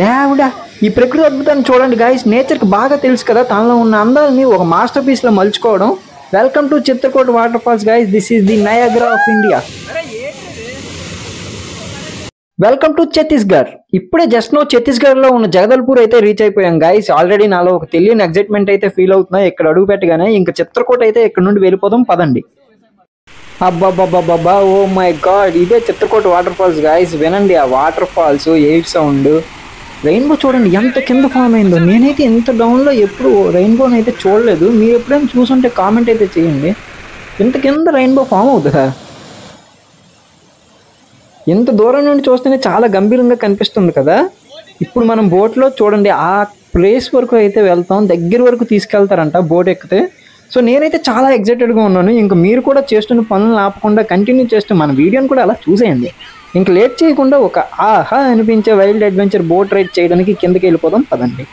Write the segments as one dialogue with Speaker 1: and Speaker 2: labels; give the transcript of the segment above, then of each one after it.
Speaker 1: దేవుడా, ఈ ప్రకృతి అద్భుతాన్ని చూడండి గాయస్. నేచర్కి బాగా తెలుసు కదా తనలో ఉన్న అందాలని ఒక మాస్టర్ పీస్లో మలుచుకోవడం. Welcome to Chitrakoot water falls guys. This is the Niagara of India. Welcome to Chhattisgarh. ఇప్పుడే జస్ట్ నో ఛత్తీస్గఢ్లో ఉన్న జగదల్పూర్ అయితే రీచ్ అయిపోయాం గాయస్. ఆల్రెడీ నాలో ఒక తెలియని ఎగ్జైట్మెంట్ అయితే ఫీల్ అవుతున్నా ఇక్కడ అడుగు పెట్టగానే. ఇంకా చిత్రకూట అయితే ఇక్కడ నుండి వెళ్ళిపోదాం పదండి. అబ్బాబ్బాబ్బాబ్బా, ఓ మై గాడ్, ఇదే చిత్రకూట వాటర్ ఫాల్స్ గాయస్. వినండి ఆ వాటర్ ఫాల్స్ ఎయిట్ సౌండ్. రెయిన్బో చూడండి ఎంత కింద ఫామ్ అయిందో. నేనైతే ఇంత డౌన్లో ఎప్పుడు రెయిన్బోని అయితే చూడలేదు. మీరు ఎప్పుడైనా చూసుంటే కామెంట్ అయితే చేయండి. ఇంత కింద రెయిన్బో ఫామ్ అవుతుందా? ఇంత దూరం నుండి చూస్తేనే చాలా గంభీరంగా కనిపిస్తుంది కదా. ఇప్పుడు మనం బోట్లో చూడండి ఆ ప్లేస్ వరకు అయితే వెళ్తాం. దగ్గర వరకు తీసుకెళ్తారంట బోట్ ఎక్కితే. సో నేనైతే చాలా ఎగ్జైటెడ్గా ఉన్నాను. ఇంకా మీరు కూడా చేస్తున్న పనులను ఆపకుండా కంటిన్యూ చేస్తూ మన వీడియోని కూడా అలా చూసేయండి. ఇంక లేట్ చేయకుండా ఒక ఆహా అనిపించే వైల్డ్ అడ్వెంచర్ బోట్ రైడ్ చేయడానికి కిందకి వెళ్ళిపోదాం పదండి.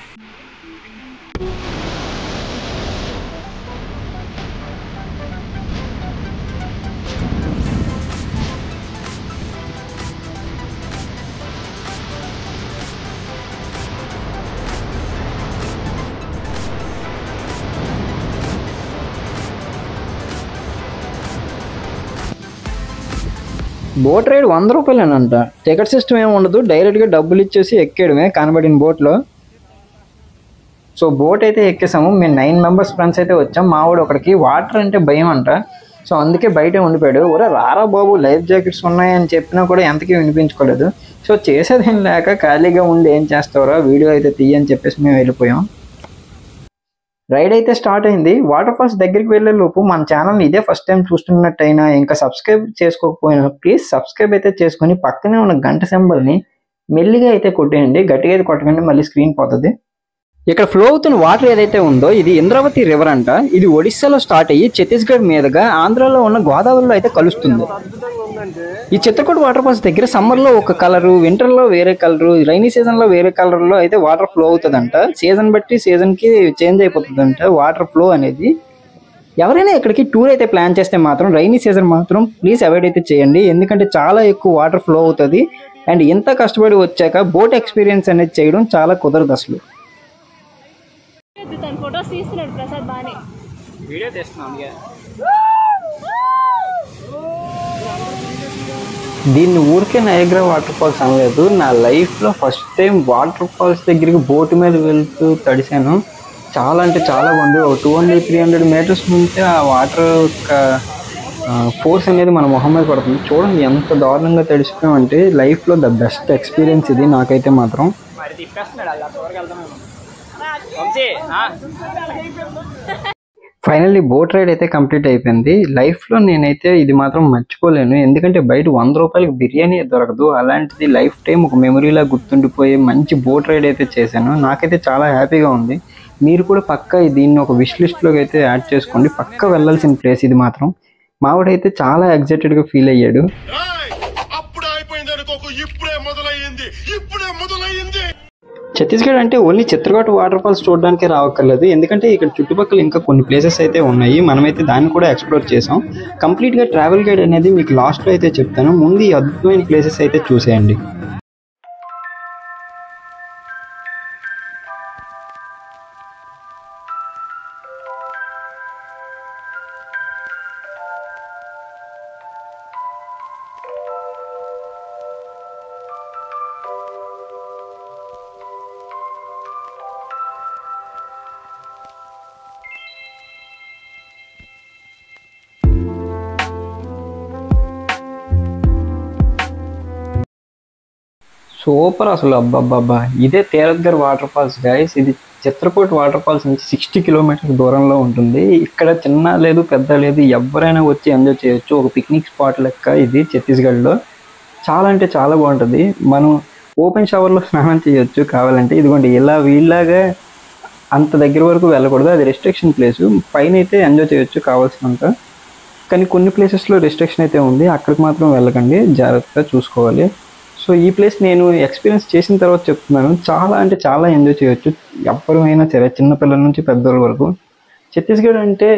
Speaker 1: బోట్ రైడ్ 100 రూపాయలేనంట. టికెట్ సిస్టమ్ ఏమి ఉండదు, డైరెక్ట్గా డబ్బులు ఇచ్చేసి ఎక్కేయడమే కనబడిన బోట్లో. సో బోట్ అయితే ఎక్కేసాము. మేము 9 మెంబర్స్ ఫ్రెండ్స్ అయితే వచ్చాం. మావాడు ఒకడికి వాటర్ అంటే భయం అంట. సో అందుకే బయటే ఉండిపోయాడు. ఒరే రారా బాబు, లైఫ్ జాకెట్స్ ఉన్నాయని చెప్పినా కూడా ఎంతకీ వినిపించుకోలేదు. సో చేసేదేం లేక ఖాళీగా ఉండి ఏం చేస్తావురా, వీడియో అయితే తీయని చెప్పేసి మేము వెళ్ళిపోయాం. రైడ్ అయితే స్టార్ట్ అయింది. వాటర్ ఫాల్స్ దగ్గరికి వెళ్ళే లోపు మన ఛానల్ని ఇదే ఫస్ట్ టైం చూస్తున్నట్టయినా ఇంకా సబ్స్క్రైబ్ చేసుకోకపోయినా ప్లీజ్ సబ్స్క్రైబ్ అయితే చేసుకొని పక్కనే ఉన్న గంట సింబల్ని మెల్లిగా అయితే కొట్టేయండి. గట్టిగా అయితే కొట్టకండి, మళ్ళీ స్క్రీన్ పోతుంది. ఇక్కడ ఫ్లో అవుతున్న వాటర్ ఏదైతే ఉందో ఇది ఇంద్రావతి రివర్ అంట. ఇది ఒడిస్సాలో స్టార్ట్ అయ్యి ఛత్తీస్గఢ్ మీదుగా ఆంధ్రాలో ఉన్న గోదావరిలో అయితే కలుస్తుంది. ఈ చిత్రకూట వాటర్ ఫాల్స్ దగ్గర సమ్మర్లో ఒక కలరు, వింటర్లో వేరే కలరు, రైనీ సీజన్లో వేరే కలర్లో అయితే వాటర్ ఫ్లో అవుతుందంట. సీజన్ బట్టి సీజన్కి చేంజ్ అయిపోతుందంట వాటర్ ఫ్లో అనేది. ఎవరైనా ఇక్కడికి టూర్ అయితే ప్లాన్ చేస్తే మాత్రం రైనీ సీజన్ మాత్రం ప్లీజ్ అవాయిడ్ అయితే చేయండి. ఎందుకంటే చాలా ఎక్కువ వాటర్ ఫ్లో అవుతుంది. అండ్ ఇంత కష్టపడి వచ్చాక బోట్ ఎక్స్పీరియన్స్ అనేది చేయడం చాలా కుదరదు అసలు. దీన్ని ఊరికే నయాగ్రా వాటర్ ఫాల్స్ అనలేదు. నా లైఫ్లో ఫస్ట్ టైం వాటర్ ఫాల్స్ దగ్గరికి బోటు మీద వెళ్తూ తడిశాను. చాలా అంటే చాలా బాగుంది. ఒక 200-300 మీటర్స్ ఉంటే ఆ వాటర్ యొక్క ఫోర్స్ అనేది మన మొహం మీద పడుతుంది. చూడండి ఎంత దారుణంగా తడిసిపోయామంటే. లైఫ్లో ద బెస్ట్ ఎక్స్పీరియన్స్ ఇది నాకైతే మాత్రం. ఫైనల్లీ బోట్ రైడ్ అయితే కంప్లీట్ అయిపోయింది. లైఫ్లో నేనైతే ఇది మాత్రం మర్చిపోలేను. ఎందుకంటే బయట 100 రూపాయలకి బిర్యానీ దొరకదు. అలాంటిది లైఫ్ టైం ఒక మెమరీలా గుర్తుండిపోయే మంచి బోట్ రైడ్ అయితే చేశాను. నాకైతే చాలా హ్యాపీగా ఉంది. మీరు కూడా పక్కా దీన్ని ఒక విష్ లిస్ట్లోకి అయితే యాడ్ చేసుకోండి. పక్కా వెళ్ళాల్సిన ప్లేస్ ఇది మాత్రం. మావాడైతే చాలా ఎగ్జైటెడ్గా ఫీల్ అయ్యాడు. ఛత్తీస్గఢ్ అంటే ఓన్లీ చిత్రకూట వాటర్ ఫాల్స్ చూడడానికే రావక్కర్లేదు. ఎందుకంటే ఇక్కడ చుట్టుపక్కల ఇంకా కొన్ని ప్లేసెస్ అయితే ఉన్నాయి. మనమైతే దాన్ని కూడా ఎక్స్ప్లోర్ చేసాం. కంప్లీట్గా ట్రావెల్ గైడ్ అనేది మీకు లాస్ట్లో అయితే చెప్తాను. ముందు ఈ అద్భుతమైన ప్లేసెస్ అయితే చూసేయండి. సూపర్ అసలు. అబ్బాబ్బాబ్బా, ఇదే తీరద్గర్ వాటర్ ఫాల్స్ గైస్. ఇది చిత్రకూట వాటర్ ఫాల్స్ నుంచి 60 కిలోమీటర్స్ దూరంలో ఉంటుంది. ఇక్కడ చిన్న లేదు పెద్ద లేదు, ఎవరైనా వచ్చి ఎంజాయ్ చేయొచ్చు. ఒక పిక్నిక్ స్పాట్ లెక్క ఇది ఛత్తీస్గఢ్లో. చాలా అంటే చాలా బాగుంటుంది. మనం ఓపెన్ షవర్లో స్నానం చేయొచ్చు కావాలంటే. ఇదిగోండి ఇలా వీళ్ళలాగా అంత దగ్గర వరకు వెళ్ళకూడదు, అది రెస్ట్రిక్షన్ ప్లేసు. పైన అయితే ఎంజాయ్ చేయొచ్చు కావాల్సినంత. కానీ కొన్ని ప్లేసెస్లో రెస్ట్రిక్షన్ అయితే ఉంది, అక్కడికి మాత్రం వెళ్ళకండి, జాగ్రత్తగా చూసుకోవాలి. సో ఈ ప్లేస్ నేను ఎక్స్పీరియన్స్ చేసిన తర్వాత చెప్తున్నాను. చాలా అంటే చాలా ఎంజాయ్ చేయొచ్చు ఎవరైనా సరే, చిన్నపిల్లల నుంచి పెద్దోళ్ళ వరకు. ఛత్తీస్గఢ్ అంటే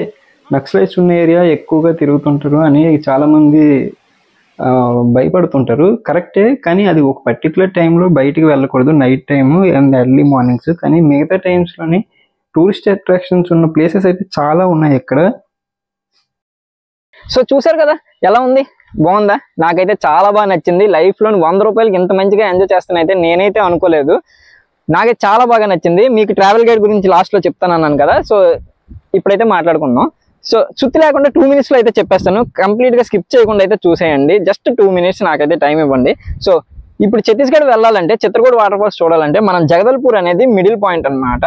Speaker 1: నక్సలైట్స్ ఉన్న ఏరియా, ఎక్కువగా తిరుగుతుంటారు అని చాలామంది భయపడుతుంటారు, కరెక్టే. కానీ అది ఒక పర్టికులర్ టైంలో బయటికి వెళ్ళకూడదు, night time and early mornings. కానీ మిగతా టైమ్స్లోని టూరిస్ట్ అట్రాక్షన్స్ ఉన్న ప్లేసెస్ అయితే చాలా ఉన్నాయి ఇక్కడ. సో చూసారు కదా ఎలా ఉంది, బాగుందా? నాకైతే చాలా బాగా నచ్చింది. లైఫ్లోని 100 రూపాయలకి ఇంత మంచిగా ఎంజాయ్ చేస్తానైతే నేనైతే అనుకోలేదు. నాకైతే చాలా బాగా నచ్చింది. మీకు ట్రావెల్ గైడ్ గురించి లాస్ట్లో చెప్తానన్నాను కదా, సో ఇప్పుడైతే మాట్లాడుకుందాం. సో సుత్తి లేకుండా 2 minutesలో అయితే చెప్పేస్తాను. కంప్లీట్గా స్కిప్ చేయకుండా అయితే చూసేయండి. జస్ట్ 2 minutes నాకైతే టైం ఇవ్వండి. సో ఇప్పుడు ఛత్తీస్గఢ్ వెళ్ళాలంటే, చిత్రకూట వాటర్ ఫాల్స్ చూడాలంటే మనం జగదల్పూర్ అనేది మిడిల్ పాయింట్ అనమాట.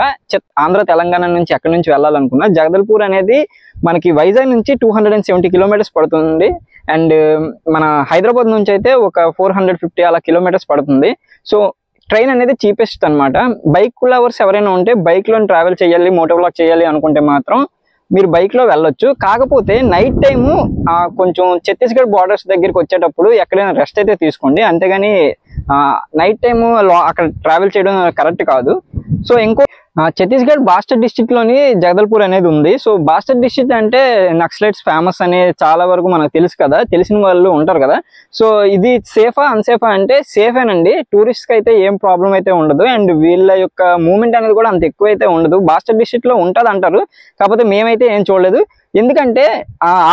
Speaker 1: ఆంధ్ర తెలంగాణ నుంచి ఎక్కడి నుంచి వెళ్ళాలనుకున్నా జగదల్పూర్ అనేది మనకి వైజాగ్ నుంచి 270 kilometers పడుతుంది. అండ్ మన హైదరాబాద్ నుంచి అయితే ఒక 450 అలా కిలోమీటర్స్ పడుతుంది. సో ట్రైన్ అనేది చీపెస్ట్ అనమాట. బైక్ లవర్స్ ఎవరైనా ఉంటే బైక్లో ట్రావెల్ చేయాలి, మోటో బ్లాగ్ చేయాలి అనుకుంటే మాత్రం మీరు బైక్లో వెళ్ళొచ్చు. కాకపోతే నైట్ టైము కొంచెం ఛత్తీస్గఢ్ బార్డర్స్ దగ్గరికి వచ్చేటప్పుడు ఎక్కడైనా రెస్ట్ అయితే తీసుకోండి, అంతేగాని నైట్ టైము అక్కడ ట్రావెల్ చేయడం కరెక్ట్ కాదు. సో ఇంకో ఛత్తీస్గఢ్ బాస్టర్ డిస్ట్రిక్ట్లోని జగదల్పూర్ అనేది ఉంది. సో బాస్టర్ డిస్ట్రిక్ట్ అంటే నక్సలైట్స్ ఫేమస్ అనే చాలా వరకు మనకు తెలుసు కదా, తెలిసిన వాళ్ళు ఉంటారు కదా. సో ఇది సేఫా అన్సేఫా అంటే సేఫేనండి. టూరిస్ట్కి అయితే ఏం ప్రాబ్లం అయితే ఉండదు. అండ్ వీళ్ళ యొక్క మూవ్మెంట్ అనేది కూడా అంత ఎక్కువ అయితే ఉండదు. బాస్టర్ డిస్ట్రిక్ట్లో ఉంటుంది అంటారు, కాకపోతే మేమైతే ఏం చూడలేదు. ఎందుకంటే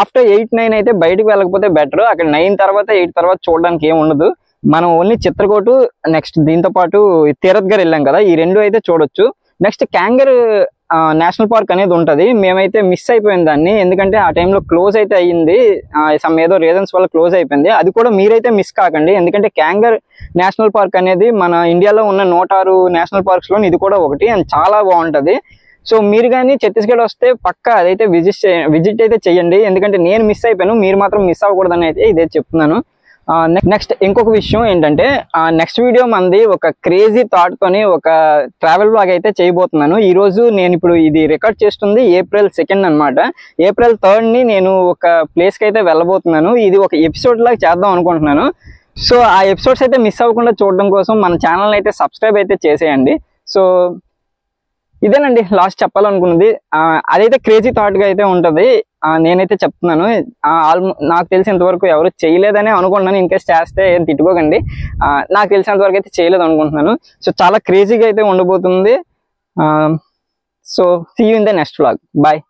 Speaker 1: ఆఫ్టర్ 8-9 అయితే బయటకు వెళ్ళకపోతే బెటర్. అక్కడ 9 తర్వాత 8 తర్వాత చూడడానికి ఏం ఉండదు. మనం ఓన్లీ చిత్రకూట, నెక్స్ట్ దీంతో పాటు తీరత్గఢ్ వెళ్ళాం కదా, ఈ 2 అయితే చూడొచ్చు. నెక్స్ట్ క్యాంగర్ నేషనల్ పార్క్ అనేది ఉంటుంది. మేమైతే మిస్ అయిపోయింది దాన్ని, ఎందుకంటే ఆ టైంలో క్లోజ్ అయితే అయ్యింది. సమ్ ఏదో రీజన్స్ వల్ల క్లోజ్ అయిపోయింది. అది కూడా మీరైతే మిస్ కాకండి, ఎందుకంటే క్యాంగర్ నేషనల్ పార్క్ అనేది మన ఇండియాలో ఉన్న 106 నేషనల్ పార్క్స్లో ఇది కూడా ఒకటి. అండ్ చాలా బాగుంటుంది. సో మీరు కానీ ఛత్తీస్గఢ్ వస్తే పక్కా అదైతే విజిట్ అయితే చేయండి, ఎందుకంటే నేను మిస్ అయిపోయాను, మీరు మాత్రం మిస్ అవ్వకూడదని అయితే ఇదే చెప్తున్నాను. నెక్స్ట్ ఇంకొక విషయం ఏంటంటే, నెక్స్ట్ వీడియో మంది ఒక క్రేజీ థాట్ తోని ఒక ట్రావెల్ బ్లాగ్ అయితే చేయబోతున్నాను. ఈ రోజు నేను ఇప్పుడు ఇది రికార్డ్ చేస్తుంది April 2 అనమాట. April 3 నేను ఒక ప్లేస్ కి అయితే వెళ్ళబోతున్నాను. ఇది ఒక ఎపిసోడ్ లాగా చేద్దాం అనుకుంటున్నాను. సో ఆ ఎపిసోడ్స్ అయితే మిస్ అవ్వకుండా చూడడం కోసం మన ఛానల్ అయితే సబ్స్క్రైబ్ అయితే చేసేయండి. సో ఇదేనండి లాస్ట్ చెప్పాలనుకున్నది. అదైతే క్రేజీ థాట్ గా అయితే ఉంటది, నేనైతే చెప్తున్నాను. నాకు తెలిసినంత వరకు ఎవరు చేయలేదని అనుకుంటున్నాను. ఇన్కేస్ చేస్తే ఏం తిట్టుకోకండి, నాకు తెలిసినంత వరకు అయితే చేయలేదు అనుకుంటున్నాను. సో చాలా క్రేజీగా అయితే ఉండబోతుంది. So see you in the next vlog. Bye.